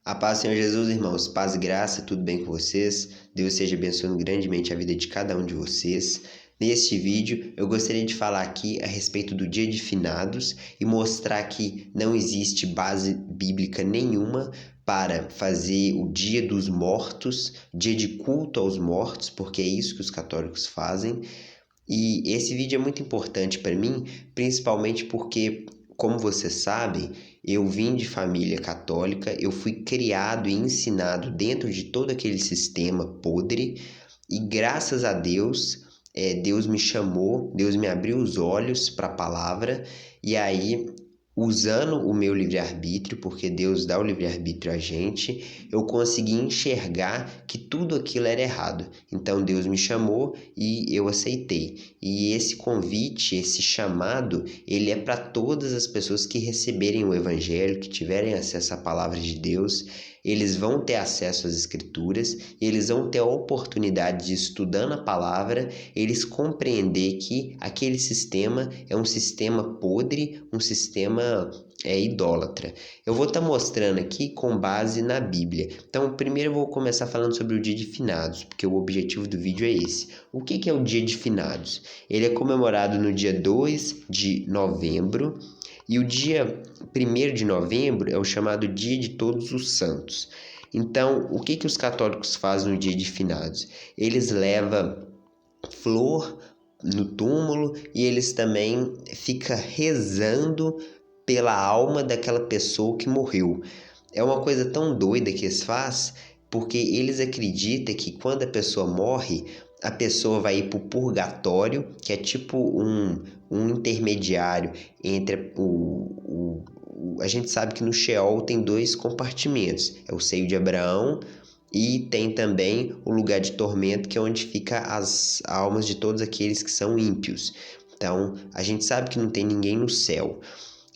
A paz do Senhor Jesus, irmãos. Paz e graça, tudo bem com vocês? Deus esteja abençoando grandemente a vida de cada um de vocês. Neste vídeo, eu gostaria de falar aqui a respeito do Dia de Finados e mostrar que não existe base bíblica nenhuma para fazer o Dia dos Mortos, dia de culto aos mortos, porque é isso que os católicos fazem. E esse vídeo é muito importante para mim, principalmente porque, como vocês sabem, eu vim de família católica, eu fui criado e ensinado dentro de todo aquele sistema podre, e graças a Deus, Deus me chamou, Deus me abriu os olhos para a palavra, e aí, usando o meu livre-arbítrio, porque Deus dá o livre-arbítrio a gente, eu consegui enxergar que tudo aquilo era errado. Então Deus me chamou e eu aceitei. E esse convite, esse chamado, ele é para todas as pessoas que receberem o Evangelho, que tiverem acesso à palavra de Deus. Eles vão ter acesso às Escrituras, eles vão ter a oportunidade de, estudando a palavra, eles compreender que aquele sistema é um sistema podre, um sistema idólatra. Eu vou estar mostrando aqui com base na Bíblia. Então, primeiro eu vou começar falando sobre o Dia de Finados, porque o objetivo do vídeo é esse. O que é o Dia de Finados? Ele é comemorado no dia 2 de novembro, e o dia 1º de novembro é o chamado Dia de Todos os Santos. Então, o que os católicos fazem no Dia de Finados? Eles levam flor no túmulo e eles também ficam rezando pela alma daquela pessoa que morreu. É uma coisa tão doida que eles fazem, porque eles acreditam que quando a pessoa morre, a pessoa vai ir para o purgatório, que é tipo um intermediário entre a gente sabe que no Sheol tem 2 compartimentos, é o seio de Abraão e tem também o lugar de tormento, que é onde fica as almas de todos aqueles que são ímpios. Então, a gente sabe que não tem ninguém no céu,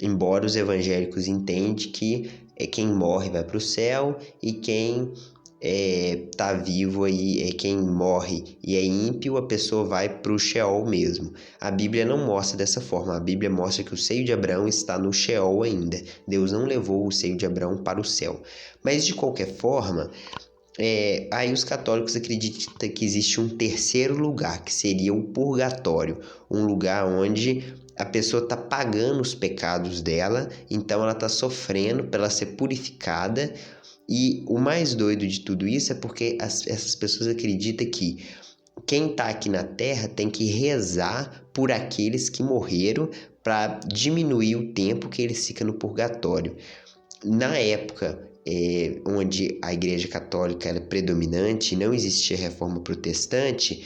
embora os evangélicos entendem que quem morre vai para o céu e quem tá vivo aí, quem morre e é ímpio, a pessoa vai para o Sheol mesmo. A Bíblia não mostra dessa forma. A Bíblia mostra que o seio de Abraão está no Sheol ainda. Deus não levou o seio de Abraão para o céu. Mas de qualquer forma, aí os católicos acreditam que existe um terceiro lugar, que seria o purgatório, um lugar onde a pessoa está pagando os pecados dela, então ela está sofrendo para ela ser purificada. E o mais doido de tudo isso é porque essas pessoas acreditam que quem está aqui na Terra tem que rezar por aqueles que morreram para diminuir o tempo que eles ficam no purgatório. Na época onde a Igreja Católica era predominante e não existia reforma protestante,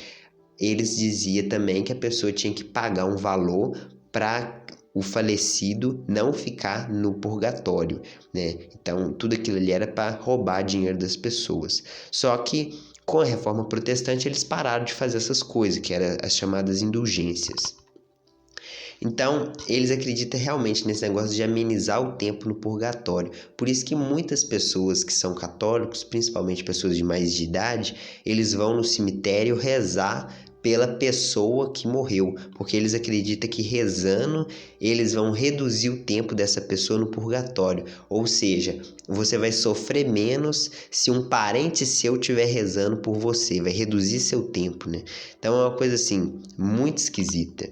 eles diziam também que a pessoa tinha que pagar um valor para o falecido não ficar no purgatório, né? Então, tudo aquilo ali era para roubar dinheiro das pessoas. Só que, com a reforma protestante, eles pararam de fazer essas coisas, que eram as chamadas indulgências. Então, eles acreditam realmente nesse negócio de amenizar o tempo no purgatório. Por isso que muitas pessoas que são católicos, principalmente pessoas de mais de idade, eles vão no cemitério rezar pela pessoa que morreu, porque eles acreditam que rezando eles vão reduzir o tempo dessa pessoa no purgatório, ou seja, você vai sofrer menos se um parente seu estiver rezando por você, vai reduzir seu tempo, né? Então é uma coisa assim, muito esquisita.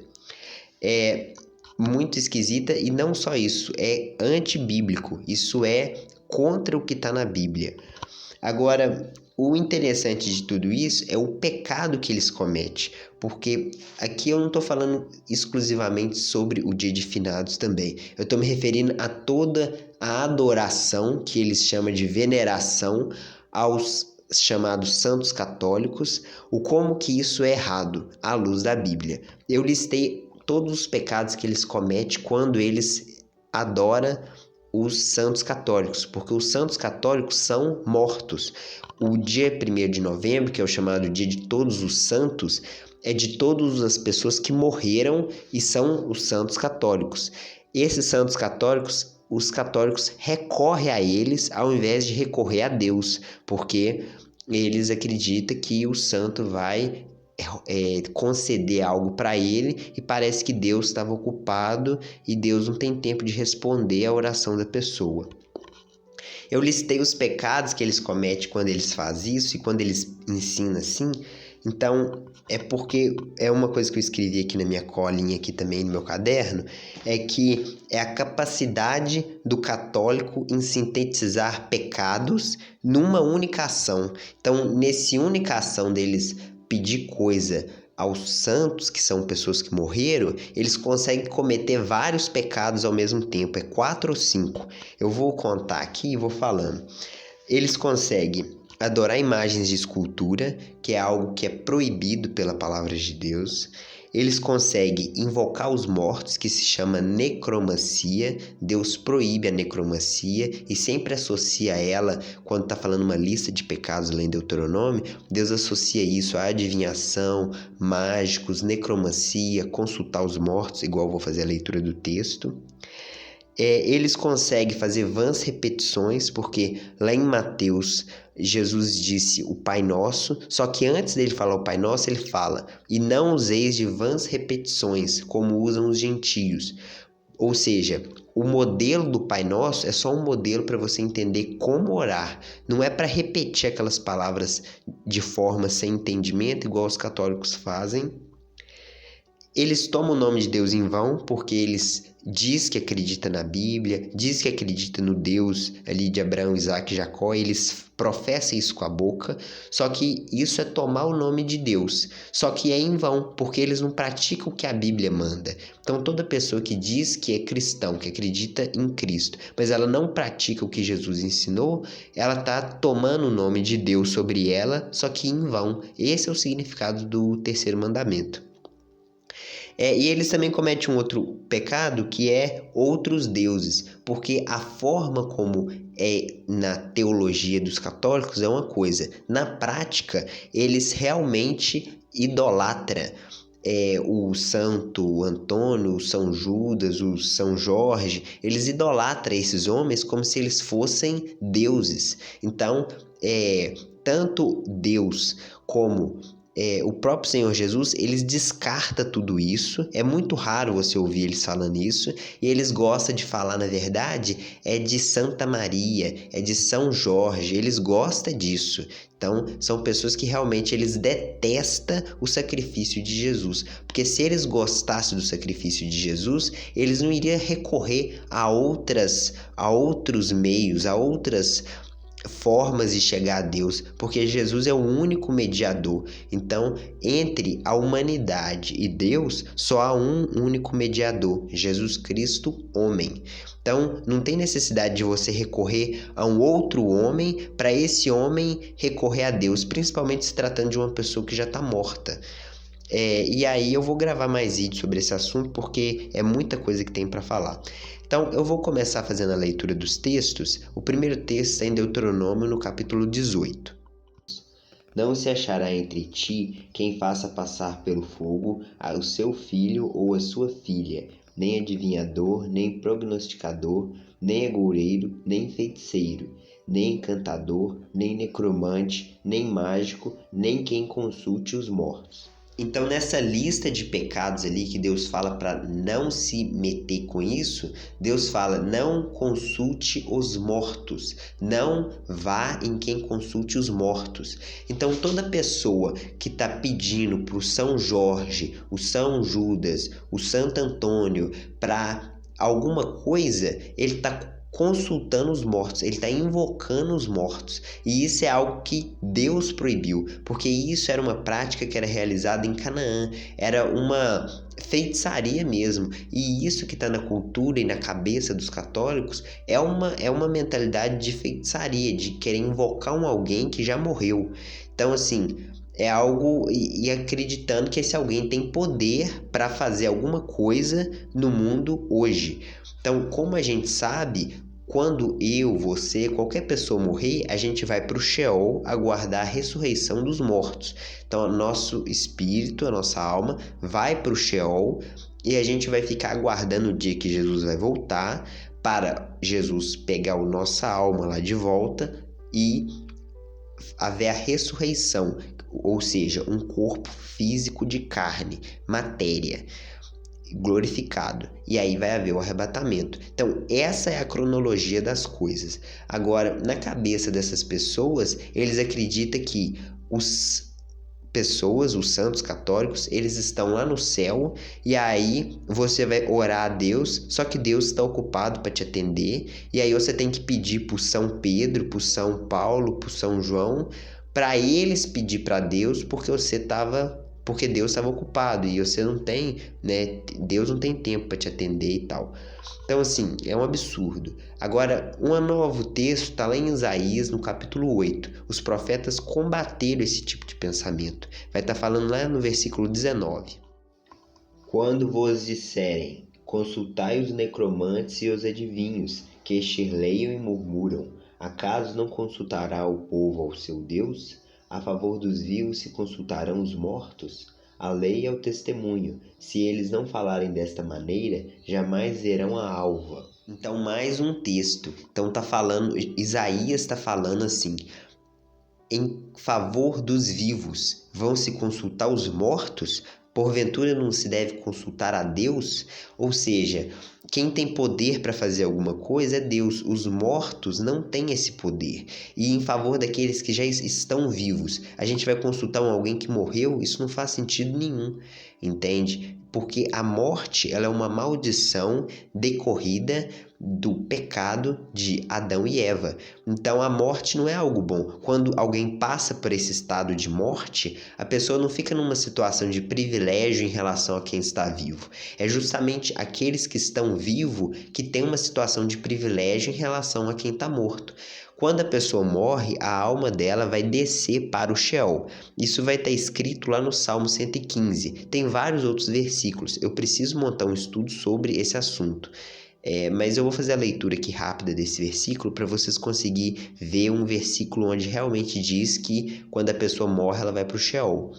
É muito esquisita, e não só isso, é antibíblico, isso é contra o que está na Bíblia. Agora, o interessante de tudo isso é o pecado que eles cometem, porque aqui eu não estou falando exclusivamente sobre o Dia de Finados também, eu estou me referindo a toda a adoração que eles chamam de veneração aos chamados santos católicos, o como que isso é errado à luz da Bíblia. Eu listei todos os pecados que eles cometem quando eles adoram os santos católicos, porque os santos católicos são mortos. O dia 1º de novembro, que é o chamado Dia de Todos os Santos, é de todas as pessoas que morreram e são os santos católicos. Esses santos católicos, os católicos recorrem a eles ao invés de recorrer a Deus, porque eles acreditam que o santo vai conceder algo para ele, e parece que Deus estava ocupado e Deus não tem tempo de responder à oração da pessoa. Eu listei os pecados que eles cometem quando eles fazem isso e quando eles ensinam assim. Então, é porque é uma coisa que eu escrevi aqui na minha colinha, aqui também no meu caderno, é que é a capacidade do católico em sintetizar pecados numa única ação. Então, nessa única ação deles pedir coisa aos santos, que são pessoas que morreram, eles conseguem cometer vários pecados ao mesmo tempo, é 4 ou 5. Eu vou contar aqui e vou falando. Eles conseguem adorar imagens de escultura, que é algo que é proibido pela palavra de Deus. Eles conseguem invocar os mortos, que se chama necromancia. Deus proíbe a necromancia e sempre associa ela, quando está falando uma lista de pecados lá em Deuteronômio, Deus associa isso à adivinhação, mágicos, necromancia, consultar os mortos, igual eu vou fazer a leitura do texto. Eles conseguem fazer vãs repetições, porque lá em Mateus, Jesus disse o Pai Nosso, só que antes dele falar o Pai Nosso, ele fala: e não useis de vãs repetições, como usam os gentios. Ou seja, o modelo do Pai Nosso é só um modelo para você entender como orar. Não é para repetir aquelas palavras de forma sem entendimento, igual os católicos fazem. Eles tomam o nome de Deus em vão, porque eles diz que acredita na Bíblia, diz que acredita no Deus ali de Abraão, Isaac e Jacó, eles professam isso com a boca, só que isso é tomar o nome de Deus, só que é em vão, porque eles não praticam o que a Bíblia manda. Então toda pessoa que diz que é cristão, que acredita em Cristo, mas ela não pratica o que Jesus ensinou, ela está tomando o nome de Deus sobre ela, só que em vão. Esse é o significado do terceiro mandamento. E eles também cometem um outro pecado, que é outros deuses, porque a forma como é na teologia dos católicos é uma coisa. Na prática, eles realmente idolatram o Santo Antônio, o São Judas, o São Jorge. Eles idolatram esses homens como se eles fossem deuses. Então, tanto Deus como o próprio Senhor Jesus, eles descartam tudo isso. É muito raro você ouvir eles falando isso. E eles gostam de falar, na verdade, de Santa Maria, de São Jorge. Eles gostam disso. Então, são pessoas que realmente eles detestam o sacrifício de Jesus. Porque se eles gostassem do sacrifício de Jesus, eles não iriam recorrer a outros meios, a outras formas de chegar a Deus, porque Jesus é o único mediador. Então, entre a humanidade e Deus, só há um único mediador, Jesus Cristo, homem. Então, não tem necessidade de você recorrer a um outro homem para esse homem recorrer a Deus, principalmente se tratando de uma pessoa que já está morta. E aí eu vou gravar mais vídeos sobre esse assunto, porque é muita coisa que tem para falar. Então, eu vou começar fazendo a leitura dos textos. O primeiro texto está em Deuteronômio, no capítulo 18. Não se achará entre ti quem faça passar pelo fogo o seu filho ou a sua filha, nem adivinhador, nem prognosticador, nem agoureiro, nem feiticeiro, nem encantador, nem necromante, nem mágico, nem quem consulte os mortos. Então, nessa lista de pecados ali que Deus fala para não se meter com isso, Deus fala: não consulte os mortos, não vá em quem consulte os mortos. Então, toda pessoa que está pedindo para o São Jorge, o São Judas, o Santo Antônio para alguma coisa, ele está consultando os mortos, ele está invocando os mortos, e isso é algo que Deus proibiu, porque isso era uma prática que era realizada em Canaã, era uma feitiçaria mesmo, e isso que está na cultura e na cabeça dos católicos é uma mentalidade de feitiçaria, de querer invocar alguém que já morreu. Então, assim, é algo, e acreditando que esse alguém tem poder para fazer alguma coisa no mundo hoje. Então, como a gente sabe, quando você, qualquer pessoa morrer, a gente vai para o Sheol aguardar a ressurreição dos mortos. Então, o nosso espírito, a nossa alma, vai para o Sheol e a gente vai ficar aguardando o dia que Jesus vai voltar para Jesus pegar a nossa alma lá de volta e haver a ressurreição, ou seja, um corpo físico de carne, matéria. glorificado. E aí vai haver o arrebatamento. Então, essa é a cronologia das coisas. Agora, na cabeça dessas pessoas, eles acreditam que os santos católicos, eles estão lá no céu e aí você vai orar a Deus, só que Deus está ocupado para te atender e aí você tem que pedir para São Pedro, para São Paulo, para São João, para eles pedir para Deus porque Deus estava ocupado e você não tem, né? Deus não tem tempo para te atender e tal. Então, assim, é um absurdo. Agora, um novo texto está lá em Isaías, no capítulo 8. Os profetas combateram esse tipo de pensamento. Vai estar falando lá no versículo 19. Quando vos disserem, consultai os necromantes e os adivinhos, que estirleiam e murmuram, acaso não consultará o povo ao seu Deus? A favor dos vivos se consultarão os mortos? A lei é o testemunho. Se eles não falarem desta maneira, jamais verão a alva. Então, mais um texto. Então, Isaías está falando assim: em favor dos vivos, vão se consultar os mortos? Porventura não se deve consultar a Deus? Ou seja, quem tem poder para fazer alguma coisa é Deus. Os mortos não têm esse poder. E em favor daqueles que já estão vivos, a gente vai consultar alguém que morreu? Isso não faz sentido nenhum, entende? Porque a morte, ela é uma maldição decorrida do pecado de Adão e Eva. Então a morte não é algo bom. Quando alguém passa por esse estado de morte, a pessoa não fica numa situação de privilégio em relação a quem está vivo. É justamente aqueles que estão vivos que têm uma situação de privilégio em relação a quem está morto. Quando a pessoa morre, a alma dela vai descer para o Sheol. Isso vai estar escrito lá no Salmo 115. Tem vários outros versículos. Eu preciso montar um estudo sobre esse assunto. Mas eu vou fazer a leitura aqui rápida desse versículo para vocês conseguirem ver um versículo onde realmente diz que quando a pessoa morre, ela vai para o Sheol.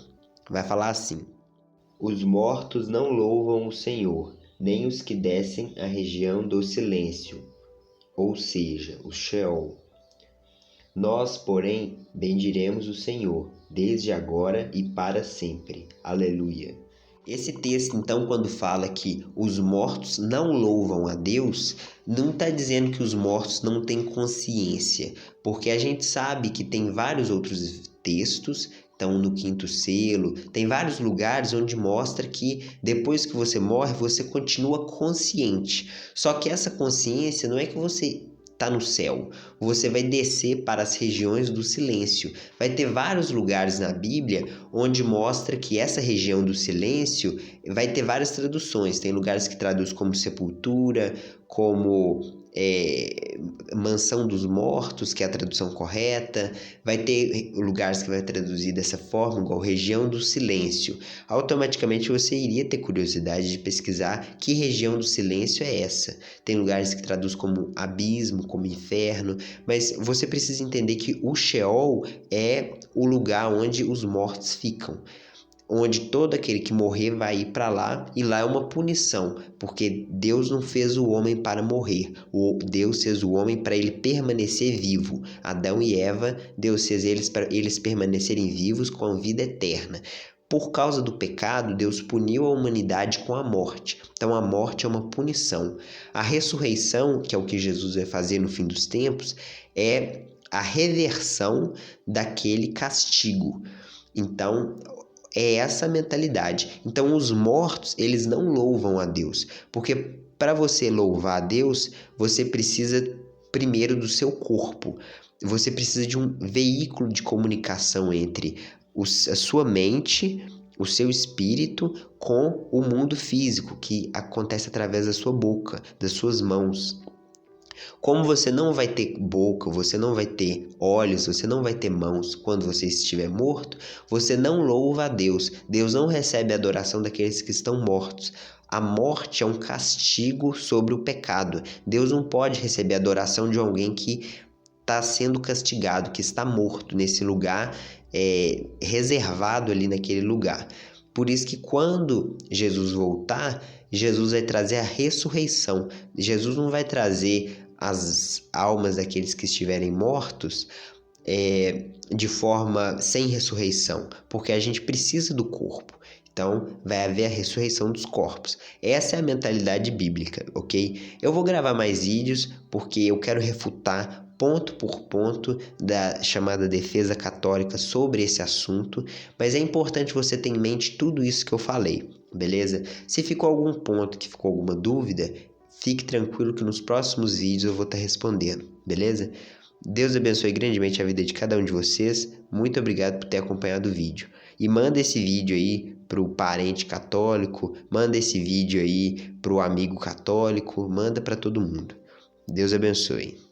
Vai falar assim: os mortos não louvam o Senhor, nem os que descem à região do silêncio, ou seja, o Sheol. Nós, porém, bendiremos o Senhor, desde agora e para sempre. Aleluia. Esse texto, então, quando fala que os mortos não louvam a Deus, não está dizendo que os mortos não têm consciência, porque a gente sabe que tem vários outros textos, então no quinto selo, tem vários lugares onde mostra que depois que você morre, você continua consciente. Só que essa consciência não é que você está no céu, você vai descer para as regiões do silêncio. Vai ter vários lugares na Bíblia onde mostra que essa região do silêncio vai ter várias traduções. Tem lugares que traduz como sepultura, como mansão dos mortos, que é a tradução correta. Vai ter lugares que vai traduzir dessa forma, igual região do silêncio. Automaticamente você iria ter curiosidade de pesquisar que região do silêncio é essa. Tem lugares que traduz como abismo, como inferno, mas você precisa entender que o Sheol é o lugar onde os mortos ficam, onde todo aquele que morrer vai ir para lá, e lá é uma punição, porque Deus não fez o homem para morrer, Deus fez o homem para ele permanecer vivo. Adão e Eva, Deus fez eles para eles permanecerem vivos com a vida eterna. Por causa do pecado, Deus puniu a humanidade com a morte. Então a morte é uma punição. A ressurreição, que é o que Jesus vai fazer no fim dos tempos, é a reversão daquele castigo. Então, é essa a mentalidade. Então, os mortos, eles não louvam a Deus, porque para você louvar a Deus, você precisa primeiro do seu corpo. Você precisa de um veículo de comunicação entre a sua mente, o seu espírito, com o mundo físico, que acontece através da sua boca, das suas mãos. Como você não vai ter boca, você não vai ter olhos, você não vai ter mãos quando você estiver morto, você não louva a Deus. Deus não recebe a adoração daqueles que estão mortos. A morte é um castigo sobre o pecado. Deus não pode receber a adoração de alguém que está sendo castigado, que está morto nesse lugar, reservado ali naquele lugar. Por isso que quando Jesus voltar, Jesus vai trazer a ressurreição. Jesus não vai trazer as almas daqueles que estiverem mortos de forma sem ressurreição, porque a gente precisa do corpo. Então, vai haver a ressurreição dos corpos. Essa é a mentalidade bíblica, ok? Eu vou gravar mais vídeos porque eu quero refutar ponto por ponto da chamada defesa católica sobre esse assunto, mas é importante você ter em mente tudo isso que eu falei, beleza? Se ficou algum ponto que ficou alguma dúvida, fique tranquilo que nos próximos vídeos eu vou estar respondendo, beleza? Deus abençoe grandemente a vida de cada um de vocês. Muito obrigado por ter acompanhado o vídeo. E manda esse vídeo aí pro parente católico, manda esse vídeo aí pro amigo católico, manda para todo mundo. Deus abençoe.